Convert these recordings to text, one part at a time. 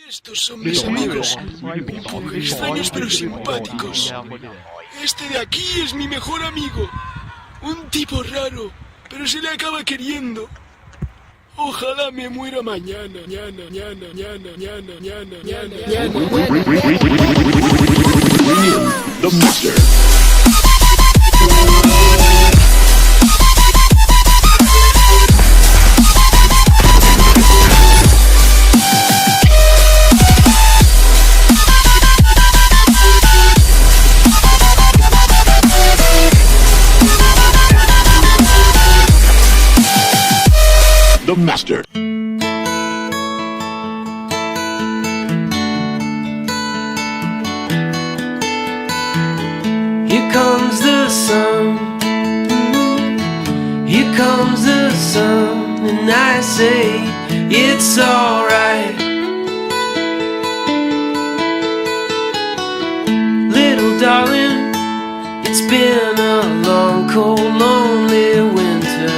Estos son mis amigos, un poco extraños pero simpáticos. Este de aquí es mi mejor amigo, un tipo raro, pero se le acaba queriendo. Ojalá me muera mañana. The Master. The Master. Here comes the sun, here comes the sun, and I say it's alright. Little darling, it's been a long, cold, lonely winter.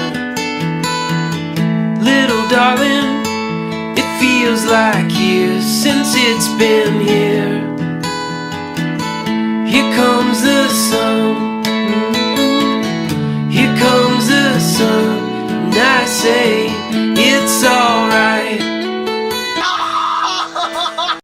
Little darling, it feels like years since it's been here. Here comes the sun.